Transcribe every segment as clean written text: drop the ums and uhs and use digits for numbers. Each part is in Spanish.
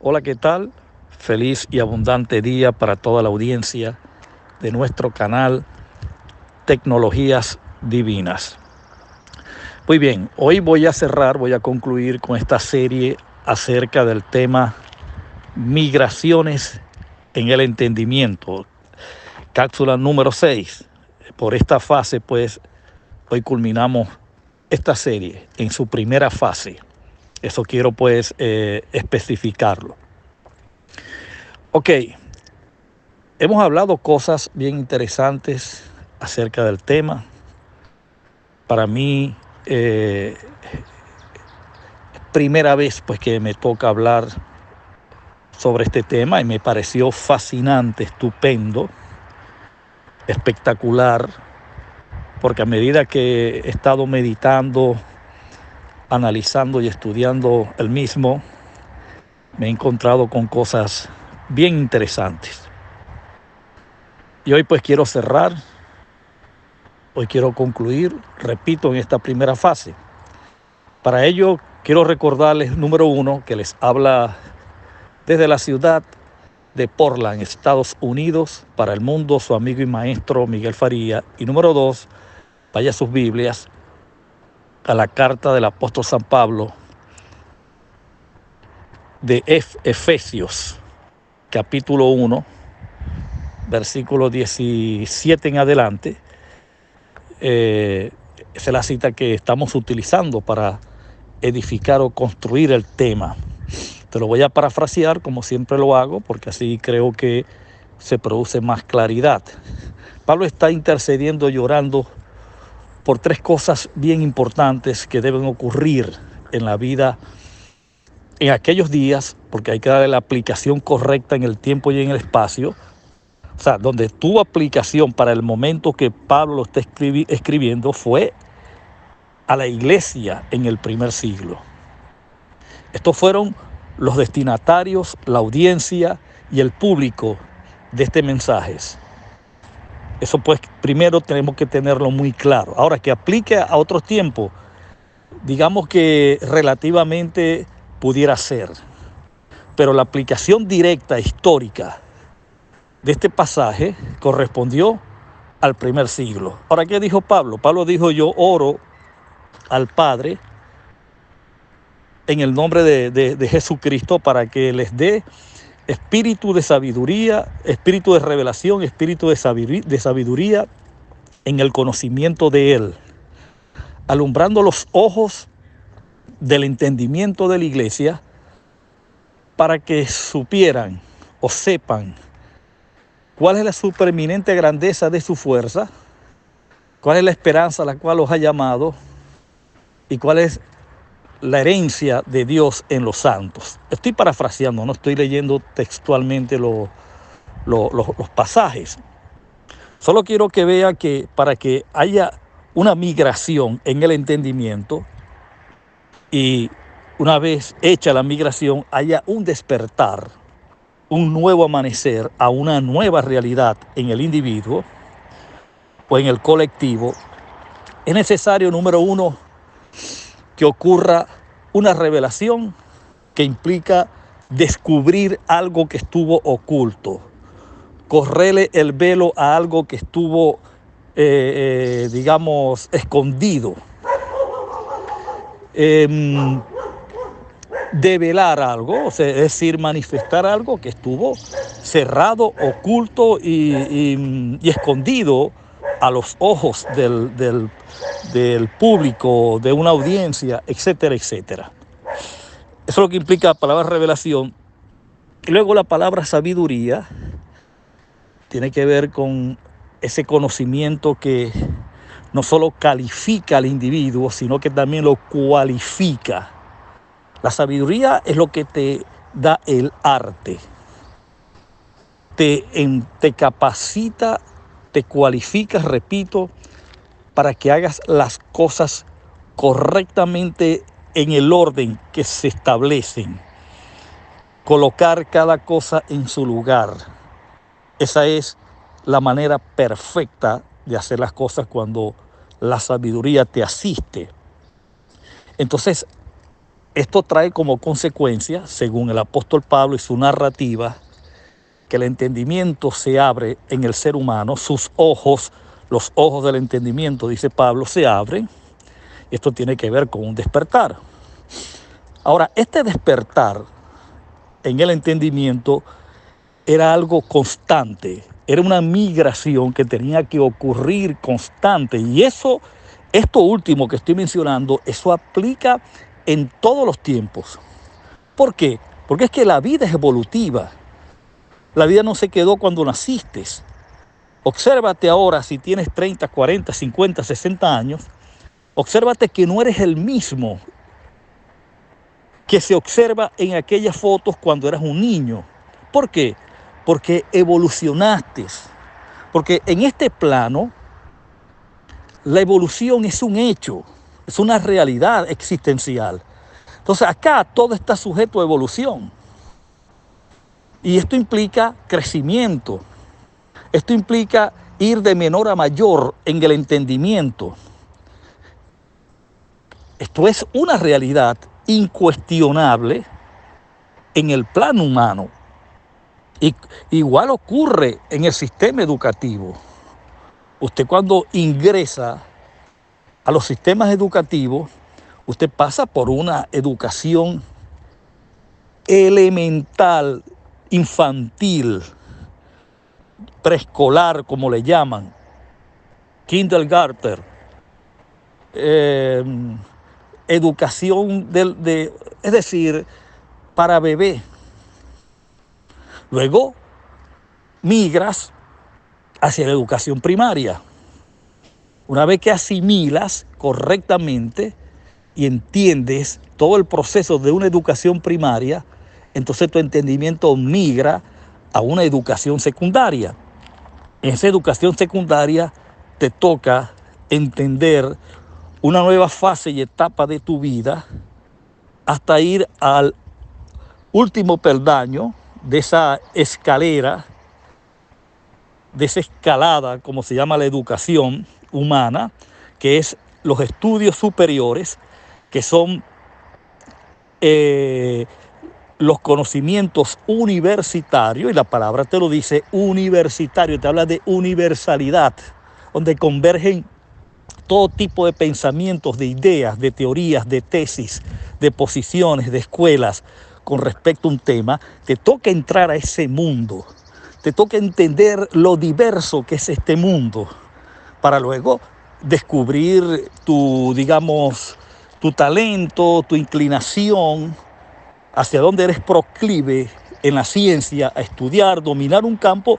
Hola, ¿qué tal? Feliz y abundante día para toda la audiencia de nuestro canal Tecnologías Divinas. Muy bien, hoy voy a concluir con esta serie acerca del tema migraciones en el entendimiento, cápsula número 6. Por esta fase, pues, hoy culminamos esta serie en su primera fase. Eso quiero, pues, especificarlo. Ok, hemos hablado cosas bien interesantes acerca del tema. Para mí, primera vez pues que me toca hablar sobre este tema y me pareció fascinante, estupendo, espectacular, porque a medida que he estado meditando, analizando y estudiando el mismo, me he encontrado con cosas bien interesantes. Y hoy pues quiero cerrar, hoy quiero concluir, repito, en esta primera fase. Para ello quiero recordarles, número uno, que les habla desde la ciudad de Portland, Estados Unidos, para el mundo, su amigo y maestro Miguel Faría. Y número dos, vaya sus Biblias a la carta del apóstol San Pablo de Efesios, capítulo 1, versículo 17 en adelante. Esa es la cita que estamos utilizando para edificar o construir el tema. Te lo voy a parafrasear como siempre lo hago, porque así creo que se produce más claridad. Pablo está intercediendo, llorando por tres cosas bien importantes que deben ocurrir en la vida en aquellos días, porque hay que darle la aplicación correcta en el tiempo y en el espacio. O sea, donde tu aplicación para el momento que Pablo lo está escribiendo fue a la iglesia en el primer siglo. Estos fueron los destinatarios, la audiencia y el público de este mensaje. Eso pues primero tenemos que tenerlo muy claro. Ahora, que aplique a otros tiempos, digamos que relativamente pudiera ser. Pero la aplicación directa, histórica, de este pasaje correspondió al primer siglo. Ahora, ¿qué dijo Pablo? Pablo dijo: yo oro al Padre en el nombre de Jesucristo para que les dé espíritu de sabiduría, espíritu de revelación, espíritu de sabiduría en el conocimiento de Él, alumbrando los ojos del entendimiento de la iglesia para que supieran o sepan cuál es la supereminente grandeza de su fuerza, cuál es la esperanza a la cual los ha llamado y cuál es la herencia de Dios en los santos. Estoy parafraseando, no estoy leyendo textualmente los pasajes. Solo quiero que vea que para que haya una migración en el entendimiento y una vez hecha la migración haya un despertar, un nuevo amanecer a una nueva realidad en el individuo o en el colectivo, es necesario, número uno, que ocurra una revelación que implica descubrir algo que estuvo oculto, correrle el velo a algo que estuvo, digamos, escondido, develar algo, o sea, es decir, manifestar algo que estuvo cerrado, oculto y escondido a los ojos del público, de una audiencia, etcétera, etcétera. Eso es lo que implica la palabra revelación. Y luego la palabra sabiduría tiene que ver con ese conocimiento que no solo califica al individuo, sino que también lo cualifica. La sabiduría es lo que te da el arte, te capacita, te cualifica, repito, para que hagas las cosas correctamente en el orden que se establecen. Colocar cada cosa en su lugar. Esa es la manera perfecta de hacer las cosas cuando la sabiduría te asiste. Entonces, Esto trae como consecuencia, según el apóstol Pablo y su narrativa, que el entendimiento se abre en el ser humano, sus ojos, los ojos del entendimiento, dice Pablo, se abren. Esto tiene que ver con un despertar. Ahora, este despertar en el entendimiento era algo constante, era una migración que tenía que ocurrir constante. Y eso, esto último que estoy mencionando, eso aplica en todos los tiempos. ¿Por qué? Porque es que la vida es evolutiva. La vida no se quedó cuando naciste. Obsérvate ahora, si tienes 30, 40, 50, 60 años, obsérvate que no eres el mismo que se observa en aquellas fotos cuando eras un niño. ¿Por qué? Porque evolucionaste. Porque en este plano, la evolución es un hecho, es una realidad existencial. Entonces acá todo está sujeto a evolución. Y esto implica crecimiento. Esto implica ir de menor a mayor en el entendimiento. Esto es una realidad incuestionable en el plano humano. Y igual ocurre en el sistema educativo. Usted cuando ingresa a los sistemas educativos, usted pasa por una educación elemental, infantil, preescolar, como le llaman, kindergarten, eh, educación es decir, para bebé. Luego migras hacia la educación primaria. Una vez que asimilas correctamente y entiendes todo el proceso de una educación primaria, entonces tu entendimiento migra a una educación secundaria. En esa educación secundaria te toca entender una nueva fase y etapa de tu vida hasta ir al último peldaño de esa escalera, de esa escalada, como se llama la educación humana, que es los estudios superiores, que son los conocimientos universitarios, y la palabra te lo dice, universitario, te habla de universalidad, donde convergen todo tipo de pensamientos, de ideas, de teorías, de tesis, de posiciones, de escuelas con respecto a un tema. Te toca entrar a ese mundo, te toca entender lo diverso que es este mundo, para luego descubrir tu, digamos, tu talento, tu inclinación, hacia dónde eres proclive en la ciencia, a estudiar, dominar un campo,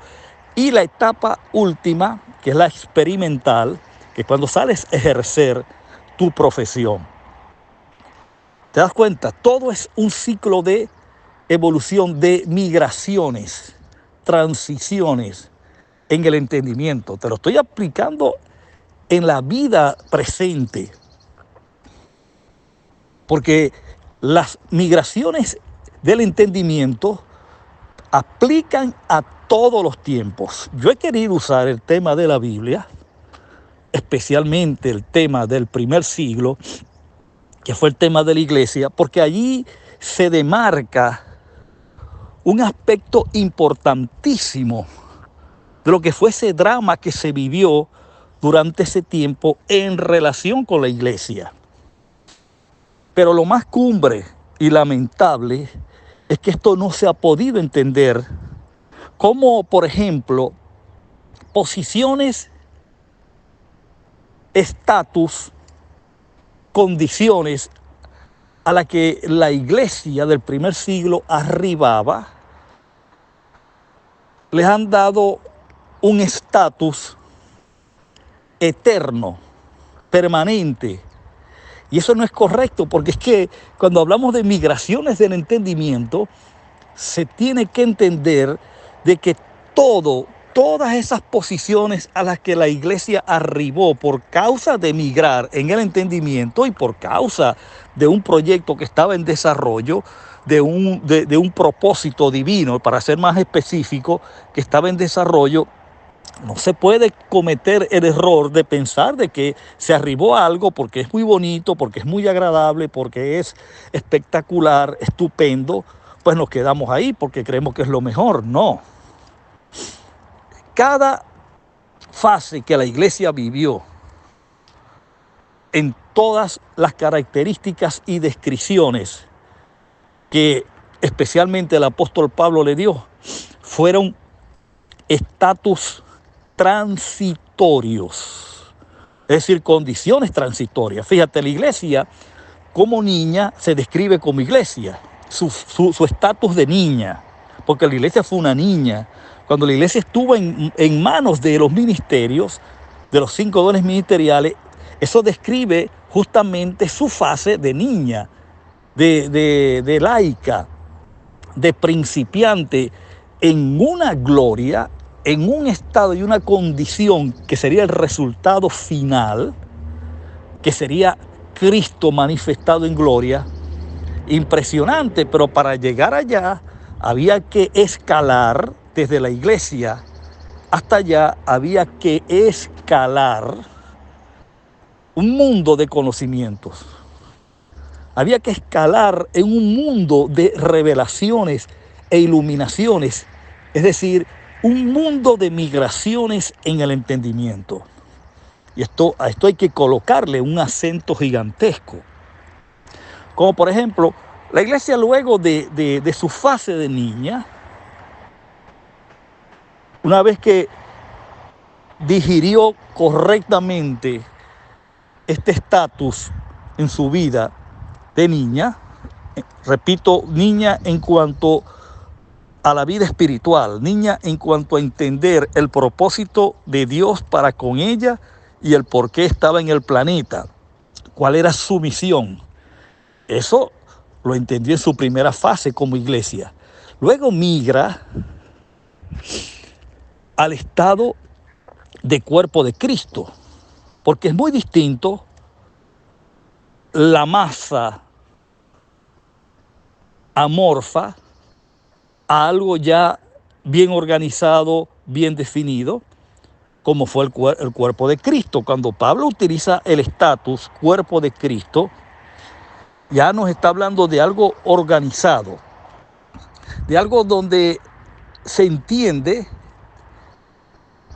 y la etapa última, que es la experimental, que es cuando sales a ejercer tu profesión. ¿Te das cuenta? Todo es un ciclo de evolución, de migraciones, transiciones en el entendimiento. Te lo estoy aplicando en la vida presente, porque las migraciones del entendimiento aplican a todos los tiempos. Yo he querido usar el tema de la Biblia, especialmente el tema del primer siglo, que fue el tema de la iglesia, porque allí se demarca un aspecto importantísimo de lo que fue ese drama que se vivió durante ese tiempo en relación con la iglesia. Pero lo más cumbre y lamentable es que esto no se ha podido entender como, por ejemplo, posiciones, estatus, condiciones a las que la iglesia del primer siglo arribaba, les han dado un estatus eterno, permanente. Y eso no es correcto, porque es que cuando hablamos de migraciones del entendimiento, se tiene que entender de que todas esas posiciones a las que la iglesia arribó por causa de migrar en el entendimiento y por causa de un proyecto que estaba en desarrollo, de un propósito divino, para ser más específico, que estaba en desarrollo, No se puede cometer el error de pensar de que se arribó a algo porque es muy bonito, porque es muy agradable, porque es espectacular, estupendo, pues nos quedamos ahí porque creemos que es lo mejor. No. Cada fase que la iglesia vivió, en todas las características y descripciones que especialmente el apóstol Pablo le dio, fueron estatus transitorios, es decir, condiciones transitorias. Fíjate, la iglesia como niña se describe como iglesia, su estatus de niña, porque la iglesia fue una niña. Cuando la iglesia estuvo en manos de los ministerios, de los 5 dones ministeriales, eso describe justamente su fase de niña, de laica, de principiante, en una gloria, en un estado y una condición que sería el resultado final, que sería Cristo manifestado en gloria. Impresionante, pero para llegar allá había que escalar desde la iglesia hasta allá, había que escalar un mundo de conocimientos. Había que escalar en un mundo de revelaciones e iluminaciones, es decir, un mundo de migraciones en el entendimiento. Y a esto hay que colocarle un acento gigantesco. Como por ejemplo, la iglesia luego de su fase de niña, una vez que digirió correctamente este estatus en su vida de niña, repito, niña en cuanto a la vida espiritual, niña en cuanto a entender el propósito de Dios para con ella y el por qué estaba en el planeta, cuál era su misión. Eso lo entendió en su primera fase como iglesia. Luego migra al estado de cuerpo de Cristo, porque es muy distinto la masa amorfa a algo ya bien organizado, bien definido, como fue el cuerpo de Cristo. Cuando Pablo utiliza el estatus cuerpo de Cristo, ya nos está hablando de algo organizado, de algo donde se entiende,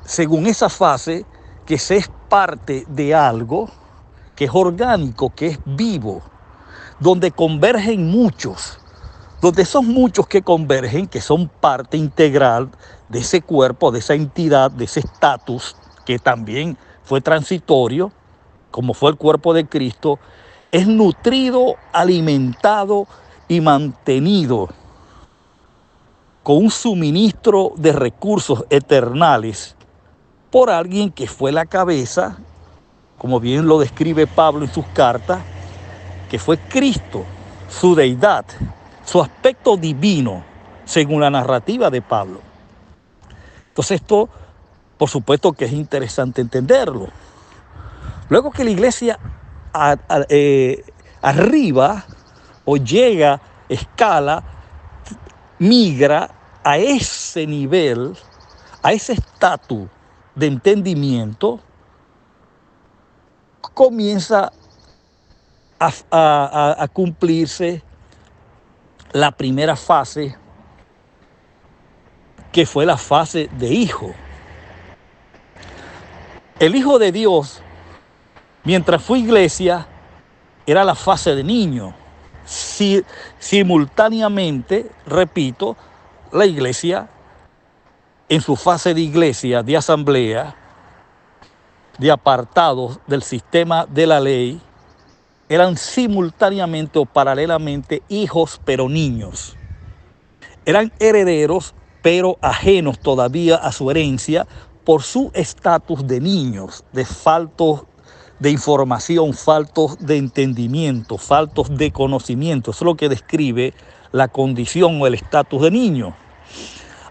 según esa fase, que se es parte de algo que es orgánico, que es vivo, donde convergen muchos, donde son muchos que convergen, que son parte integral de ese cuerpo, de esa entidad, de ese estatus, que también fue transitorio, como fue el cuerpo de Cristo, es nutrido, alimentado y mantenido con un suministro de recursos eternales por alguien que fue la cabeza, como bien lo describe Pablo en sus cartas, que fue Cristo, su deidad, su aspecto divino, según la narrativa de Pablo. Entonces esto, por supuesto que es interesante entenderlo. Luego que la iglesia arriba o llega, escala, migra a ese nivel, a ese estatus de entendimiento, comienza a cumplirse la primera fase, que fue la fase de hijo. El Hijo de Dios, mientras fue iglesia, era la fase de niño. Simultáneamente, repito, la iglesia, en su fase de iglesia, de asamblea, de apartados del sistema de la ley, eran simultáneamente o paralelamente hijos pero niños. Eran herederos pero ajenos todavía a su herencia por su estatus de niños, de faltos de información, faltos de entendimiento, faltos de conocimiento. Eso es lo que describe la condición o el estatus de niño.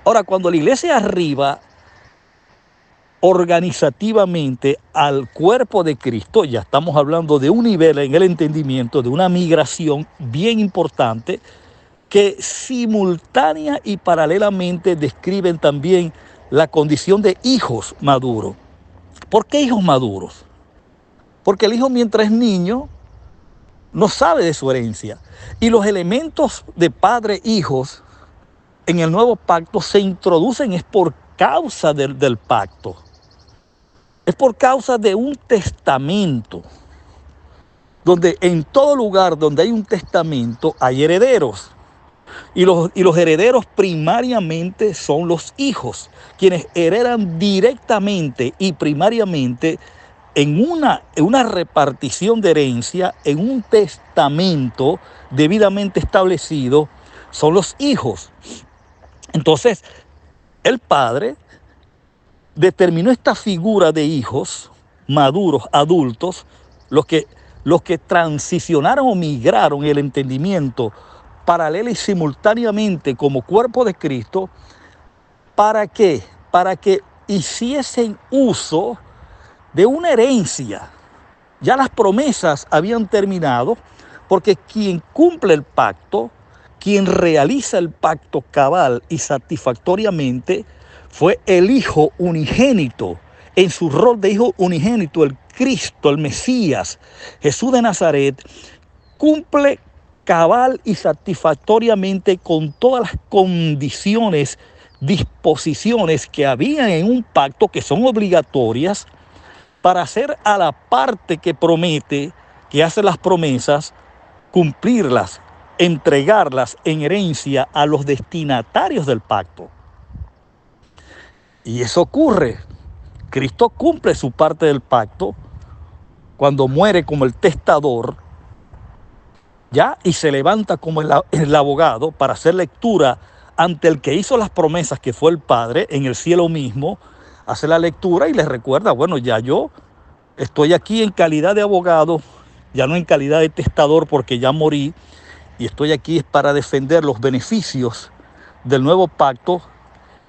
Ahora, cuando la iglesia arriba organizativamente al cuerpo de Cristo, ya estamos hablando de un nivel en el entendimiento, de una migración bien importante, que simultánea y paralelamente describen también la condición de hijos maduros. ¿Por qué hijos maduros? Porque el hijo, mientras es niño, no sabe de su herencia. Y los elementos de padre e hijos en el nuevo pacto se introducen es por causa del pacto. Es por causa de un testamento. Donde en todo lugar donde hay un testamento hay herederos. Y los herederos primariamente son los hijos, quienes heredan directamente y primariamente en una repartición de herencia, en un testamento debidamente establecido, son los hijos. Entonces, el padre determinó esta figura de hijos maduros, adultos, los que transicionaron o migraron el entendimiento paralela y simultáneamente como cuerpo de Cristo. ¿Para qué? Para que hiciesen uso de una herencia. Ya las promesas habían terminado, porque quien cumple el pacto, quien realiza el pacto cabal y satisfactoriamente, fue el Hijo unigénito, en su rol de Hijo unigénito, el Cristo, el Mesías, Jesús de Nazaret, cumple cabal y satisfactoriamente con todas las condiciones, disposiciones que habían en un pacto que son obligatorias para hacer a la parte que promete, que hace las promesas, cumplirlas, entregarlas en herencia a los destinatarios del pacto. Y eso ocurre. Cristo cumple su parte del pacto cuando muere como el testador, ¿ya? Y se levanta como el abogado para hacer lectura ante el que hizo las promesas, que fue el Padre, en el cielo mismo. Hace la lectura y les recuerda, bueno, ya yo estoy aquí en calidad de abogado, ya no en calidad de testador porque ya morí, y estoy aquí es para defender los beneficios del nuevo pacto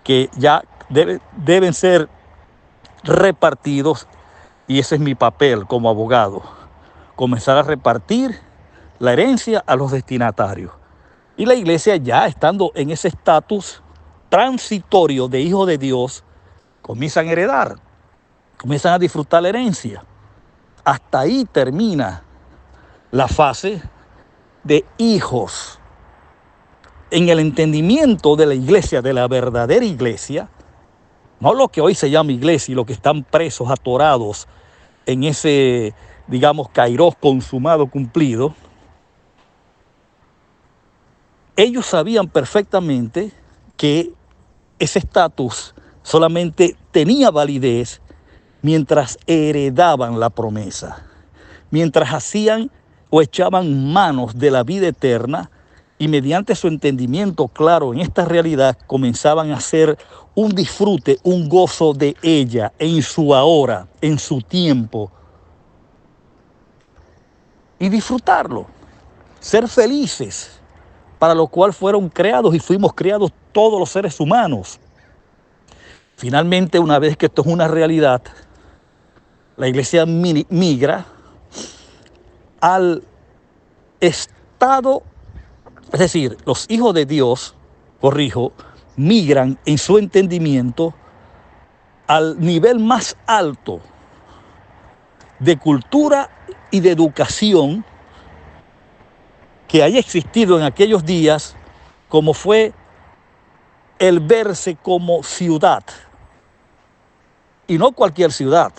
que ya deben ser repartidos, y ese es mi papel como abogado, comenzar a repartir la herencia a los destinatarios. Y la iglesia, ya estando en ese estatus transitorio de hijo de Dios, comienzan a heredar, comienzan a disfrutar la herencia. Hasta ahí termina la fase de hijos. En el entendimiento de la iglesia, de la verdadera iglesia, no lo que hoy se llama iglesia y los que están presos, atorados en ese, digamos, kairos consumado, cumplido, ellos sabían perfectamente que ese estatus solamente tenía validez mientras heredaban la promesa, mientras hacían o echaban manos de la vida eterna, y mediante su entendimiento claro en esta realidad comenzaban a hacer un disfrute, un gozo de ella en su ahora, en su tiempo, y disfrutarlo, ser felices, para lo cual fueron creados y fuimos creados todos los seres humanos. Finalmente, una vez que esto es una realidad, la iglesia migra al estado, es decir, los hijos de Dios, migran en su entendimiento al nivel más alto de cultura y de educación que haya existido en aquellos días, como fue el verse como ciudad. Y no cualquier ciudad,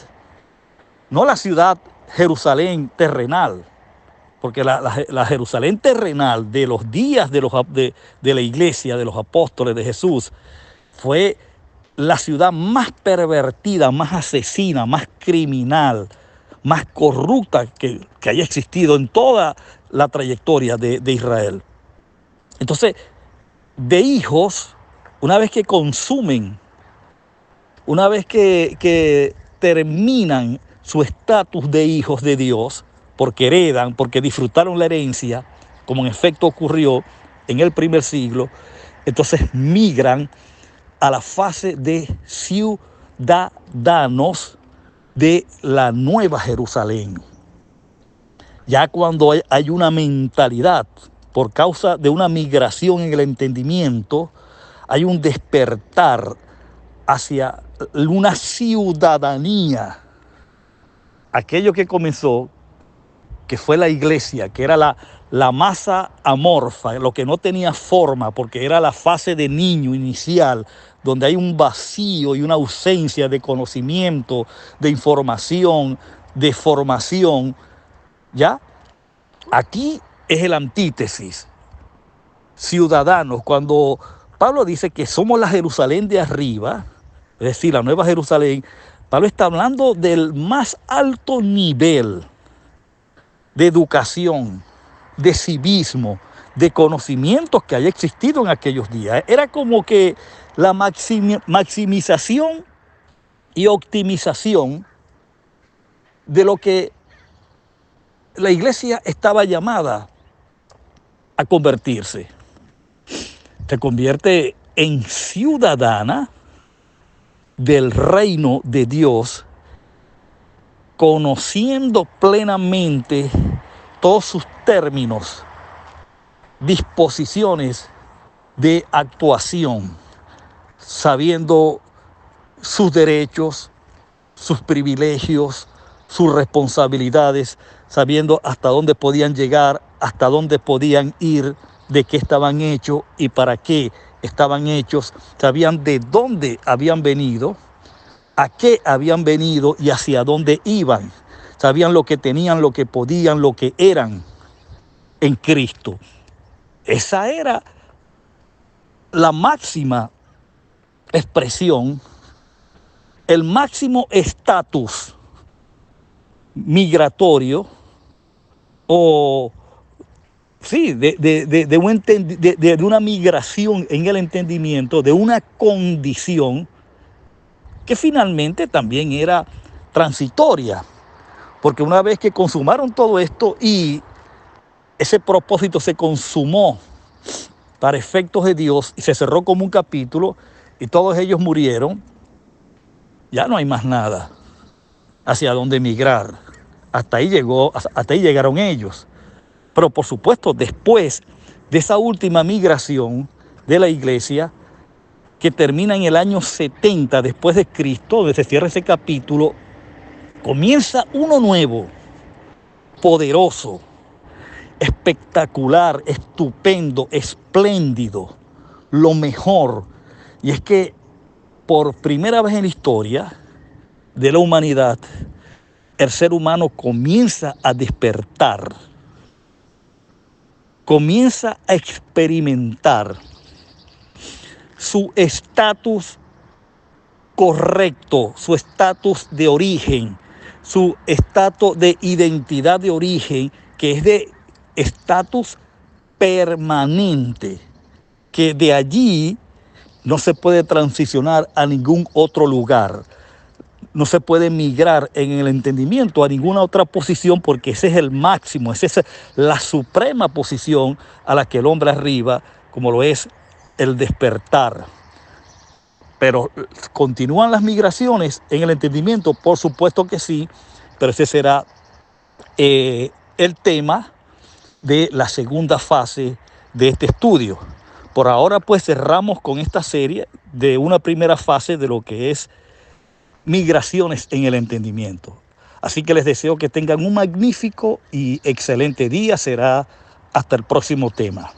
no la ciudad Jerusalén terrenal, porque la Jerusalén terrenal de los días de la iglesia, de los apóstoles de Jesús, fue la ciudad más pervertida, más asesina, más criminal, más corrupta que haya existido en toda la trayectoria de Israel. Entonces, de hijos, una vez que consumen, una vez que terminan su estatus de hijos de Dios, porque heredan, porque disfrutaron la herencia, como en efecto ocurrió en el primer siglo, entonces migran a la fase de ciudadanos de la Nueva Jerusalén. Ya cuando hay una mentalidad, por causa de una migración en el entendimiento, hay un despertar hacia una ciudadanía. Aquello que comenzó, que fue la iglesia, que era la masa amorfa, lo que no tenía forma, porque era la fase de niño inicial, donde hay un vacío y una ausencia de conocimiento, de información, de formación, ¿ya? Aquí es el antítesis. Ciudadanos, cuando Pablo dice que somos la Jerusalén de arriba, es decir, la Nueva Jerusalén, Pablo está hablando del más alto nivel de educación, de civismo, de conocimientos que haya existido en aquellos días. Era como que la maximización y optimización de lo que la iglesia estaba llamada a convertirse. Se convierte en ciudadana del reino de Dios, conociendo plenamente todos sus términos, disposiciones de actuación, sabiendo sus derechos, sus privilegios, sus responsabilidades, sabiendo hasta dónde podían llegar, hasta dónde podían ir, de qué estaban hechos y para qué estaban hechos, sabían de dónde habían venido, a qué habían venido y hacia dónde iban. Sabían lo que tenían, lo que podían, lo que eran en Cristo. Esa era la máxima expresión, el máximo estatus migratorio o sí, de una migración en el entendimiento, de una condición que finalmente también era transitoria, porque una vez que consumaron todo esto y ese propósito se consumó para efectos de Dios y se cerró como un capítulo y todos ellos murieron, ya no hay más nada hacia dónde emigrar. Hasta ahí llegaron ellos. Pero por supuesto, después de esa última migración de la iglesia, que termina en el año 70 después de Cristo, donde se cierra ese capítulo, comienza uno nuevo, poderoso, espectacular, estupendo, espléndido, lo mejor. Y es que por primera vez en la historia de la humanidad, el ser humano comienza a despertar, comienza a experimentar su estatus correcto, su estatus de origen, su estatus de identidad de origen, que es de estatus permanente, que de allí no se puede transicionar a ningún otro lugar. No se puede migrar en el entendimiento a ninguna otra posición, porque ese es el máximo, esa es la suprema posición a la que el hombre arriba, como lo es el despertar. Pero ¿continúan las migraciones en el entendimiento? Por supuesto que sí, pero ese será el tema de la segunda fase de este estudio. Por ahora pues cerramos con esta serie de una primera fase de lo que es migraciones en el entendimiento. Así que les deseo que tengan un magnífico y excelente día. Será hasta el próximo tema.